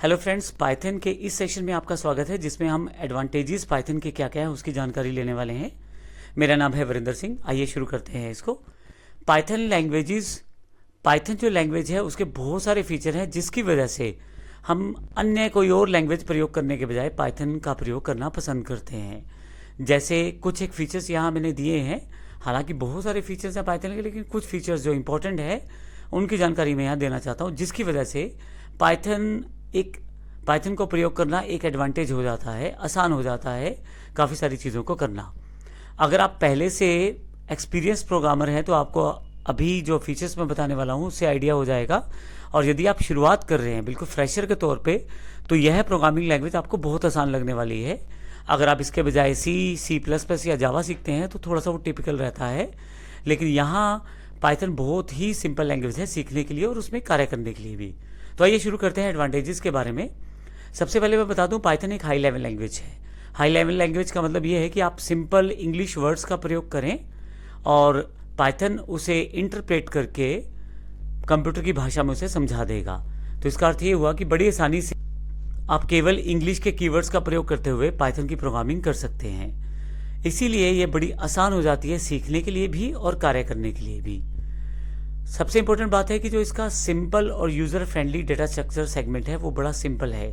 Hello friends, Python के इस session में आपका स्वागत है जिसमें हम एडवांटेजेस पाइथन के क्या क्या है उसकी जानकारी लेने वाले हैं। मेरा नाम है वरिंदर सिंह। आइए शुरू करते हैं इसको। पाइथन जो लैंग्वेज है उसके बहुत सारे फीचर हैं जिसकी वजह से हम अन्य कोई और लैंग्वेज प्रयोग करने के बजाय पाइथन का प्रयोग करना पसंद करते हैं। जैसे कुछ एक फीचर्स यहाँ मैंने दिए हैं। हालांकि बहुत सारे फीचर्स हैं पाइथन के, लेकिन कुछ फीचर्स जो इंपॉर्टेंट है उनकी जानकारी मैं यहाँ देना चाहता हूँ, जिसकी वजह से पाइथन को प्रयोग करना एक एडवांटेज हो जाता है, आसान हो जाता है काफ़ी सारी चीज़ों को करना। अगर आप पहले से एक्सपीरियंस प्रोग्रामर हैं तो आपको अभी जो फीचर्स मैं बताने वाला हूँ उससे आइडिया हो जाएगा। और यदि आप शुरुआत कर रहे हैं बिल्कुल फ्रेशर के तौर पे, तो यह प्रोग्रामिंग लैंग्वेज आपको बहुत आसान लगने वाली है। अगर आप इसके बजाय C++ या जावा सीखते हैं तो थोड़ा सा वो टिपिकल रहता है, लेकिन यहाँ पाइथन बहुत ही सिंपल लैंग्वेज है सीखने के लिए और उसमें कार्य करने के लिए भी। तो आइए शुरू करते हैं एडवांटेजेस के बारे में। सबसे पहले मैं बता दूं, पाइथन एक हाई लेवल लैंग्वेज है। हाई लेवल लैंग्वेज का मतलब ये है कि आप सिंपल इंग्लिश वर्ड्स का प्रयोग करें और पाइथन उसे इंटरप्रेट करके कंप्यूटर की भाषा में उसे समझा देगा। तो इसका अर्थ ये हुआ कि बड़ी आसानी से आप केवल इंग्लिश के कीवर्ड्स का प्रयोग करते हुए पाइथन की प्रोग्रामिंग कर सकते हैं। इसीलिए ये बड़ी आसान हो जाती है सीखने के लिए भी और कार्य करने के लिए भी। सबसे इंपॉर्टेंट बात है कि जो इसका सिंपल और user friendly data structure segment है वो बड़ा सिंपल है,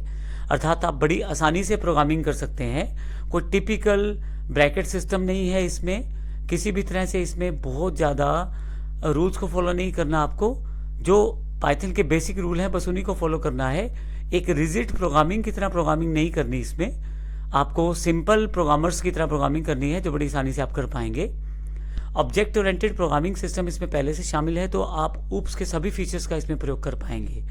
अर्थात आप बड़ी आसानी से प्रोग्रामिंग कर सकते हैं। कोई टिपिकल ब्रैकेट सिस्टम नहीं है इसमें, किसी भी तरह से इसमें बहुत ज़्यादा रूल्स को फॉलो नहीं करना आपको। जो पाइथन के बेसिक रूल हैं बस उन्हीं को फॉलो करना है। एक रिजिड प्रोग्रामिंग की तरह प्रोग्रामिंग नहीं करनी इसमें, आपको सिंपल प्रोग्रामर्स की तरह प्रोग्रामिंग करनी है जो बड़ी आसानी से आप कर पाएंगे। ऑब्जेक्ट ओरिएंटेड प्रोग्रामिंग सिस्टम इसमें पहले से शामिल है, तो आप ऊप्स के सभी फीचर्स का इसमें प्रयोग कर पाएंगे,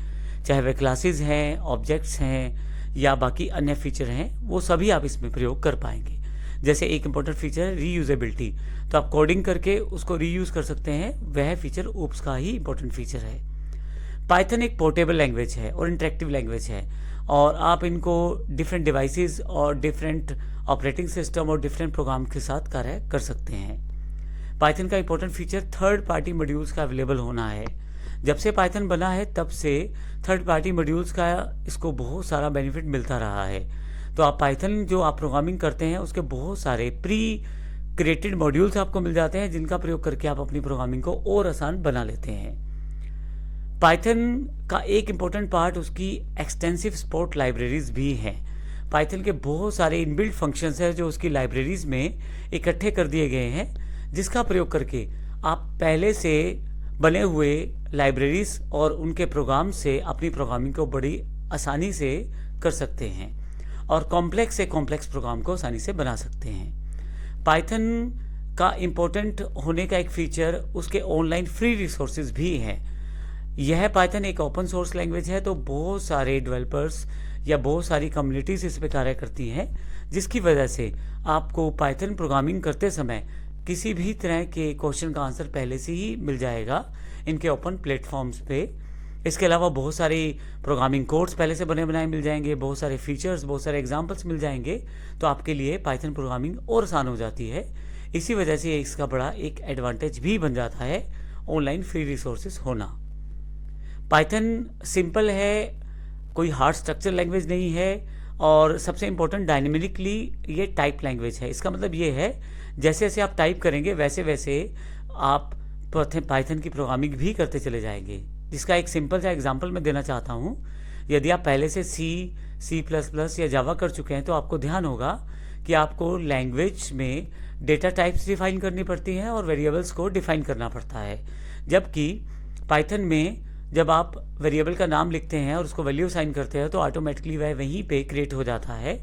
चाहे वे क्लासेस हैं, ऑब्जेक्ट्स हैं या बाकी अन्य फीचर हैं, वो सभी आप इसमें प्रयोग कर पाएंगे। जैसे एक इंपॉर्टेंट फीचर है रीयूजेबिलिटी, तो आप कोडिंग करके उसको रीयूज कर सकते हैं, वह फीचर ऊप्स का ही इंपॉर्टेंट फीचर है। पाइथन एक पोर्टेबल लैंग्वेज है और इंटरेक्टिव लैंग्वेज है, और आप इनको डिफरेंट डिवाइसेस और डिफरेंट ऑपरेटिंग सिस्टम और डिफरेंट प्रोग्राम के साथ कार्य कर सकते हैं। पाइथन का important feature third party modules का अवेलेबल होना है। जब से पाइथन बना है तब से थर्ड पार्टी मॉड्यूल्स का इसको बहुत सारा बेनिफिट मिलता रहा है। तो आप पाइथन जो आप प्रोग्रामिंग करते हैं उसके बहुत सारे प्री क्रिएटेड मॉड्यूल्स आपको मिल जाते हैं, जिनका प्रयोग करके आप अपनी प्रोग्रामिंग को और आसान बना लेते हैं। पाइथन का एक इम्पॉर्टेंट पार्ट उसकी एक्सटेंसिव सपोर्ट लाइब्रेरीज भी हैं। पाइथन के बहुत सारे इनबिल्ट फंक्शंस हैं जो उसकी लाइब्रेरीज में इकट्ठे कर दिए गए हैं, जिसका प्रयोग करके आप पहले से बने हुए लाइब्रेरीज और उनके प्रोग्राम से अपनी प्रोग्रामिंग को बड़ी आसानी से कर सकते हैं और कॉम्प्लेक्स से कॉम्प्लेक्स प्रोग्राम को आसानी से बना सकते हैं। पाइथन का इम्पोर्टेंट होने का एक फीचर उसके ऑनलाइन फ्री रिसोर्सेज भी हैं। यह पाइथन एक ओपन सोर्स लैंग्वेज है, तो बहुत सारे डेवलपर्स या बहुत सारी कम्युनिटीज इस पर कार्य करती हैं, जिसकी वजह से आपको पाइथन प्रोग्रामिंग करते समय किसी भी तरह के क्वेश्चन का आंसर पहले से ही मिल जाएगा इनके ओपन प्लेटफॉर्म्स पे। इसके अलावा बहुत सारे प्रोग्रामिंग कोड्स पहले से बने बनाए मिल जाएंगे, बहुत सारे फीचर्स, बहुत सारे एग्जांपल्स मिल जाएंगे, तो आपके लिए पाइथन प्रोग्रामिंग और आसान हो जाती है। इसी वजह से इसका बड़ा एक एडवांटेज भी बन जाता है ऑनलाइन फ्री रिसोर्सेज होना। पाइथन सिंपल है, कोई हार्ड स्ट्रक्चर लैंग्वेज नहीं है, और सबसे इंपॉर्टेंट डायनेमिकली ये टाइप लैंग्वेज है। इसका मतलब ये है जैसे जैसे आप टाइप करेंगे वैसे वैसे आप पाइथन की प्रोग्रामिंग भी करते चले जाएंगे। जिसका एक सिंपल सा एग्जांपल मैं देना चाहता हूँ। यदि आप पहले से C++ या जावा कर चुके हैं तो आपको ध्यान होगा कि आपको लैंग्वेज में डेटा टाइप्स डिफाइन करनी पड़ती हैं और वेरिएबल्स को डिफाइन करना पड़ता है, जबकि पाइथन में जब आप वेरिएबल का नाम लिखते हैं और उसको वैल्यू असाइन करते हैं तो ऑटोमेटिकली वह वहीं पे क्रिएट हो जाता है,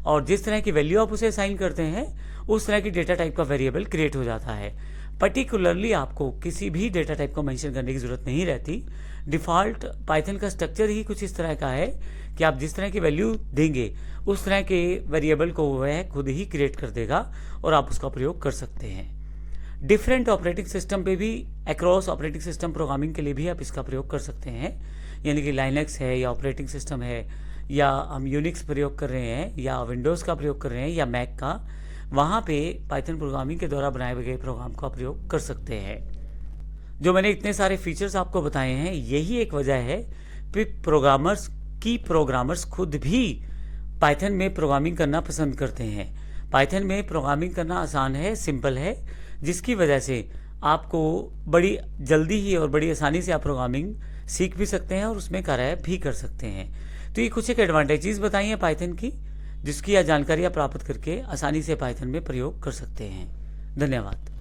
और जिस तरह की वैल्यू आप उसे असाइन करते हैं उस तरह की डेटा टाइप का वेरिएबल क्रिएट हो जाता है। पर्टिकुलरली आपको किसी भी डेटा टाइप को मेंशन करने की जरूरत नहीं रहती। डिफ़ॉल्ट पाइथन का स्ट्रक्चर ही कुछ इस तरह का है कि आप जिस तरह की वैल्यू देंगे उस तरह के वेरिएबल को वह खुद ही क्रिएट कर देगा और आप उसका प्रयोग कर सकते हैं। डिफरेंट ऑपरेटिंग सिस्टम पे भी, अक्रॉस ऑपरेटिंग सिस्टम प्रोग्रामिंग के लिए भी आप इसका प्रयोग कर सकते हैं। यानी कि लाइनक्स है या ऑपरेटिंग सिस्टम है, या हम यूनिक्स प्रयोग कर रहे हैं या विंडोज़ का प्रयोग कर रहे हैं या मैक का, वहाँ पे पाइथन प्रोग्रामिंग के द्वारा बनाए गए प्रोग्राम का प्रयोग कर सकते हैं। जो मैंने इतने सारे फीचर्स आपको बताए हैं, यही एक वजह है कि प्रोग्रामर्स कि प्रोग्रामर्स खुद भी पाइथन में प्रोग्रामिंग करना पसंद करते हैं। पाइथन में प्रोग्रामिंग करना आसान है, सिंपल है, जिसकी वजह से आपको बड़ी जल्दी ही और बड़ी आसानी से आप प्रोग्रामिंग सीख भी सकते हैं और उसमें कार्य भी कर सकते हैं। तो ये कुछ एक एडवांटेजेस बताई हैं पाइथन की, जिसकी जानकारी आप प्राप्त करके आसानी से पाइथन में प्रयोग कर सकते हैं। धन्यवाद।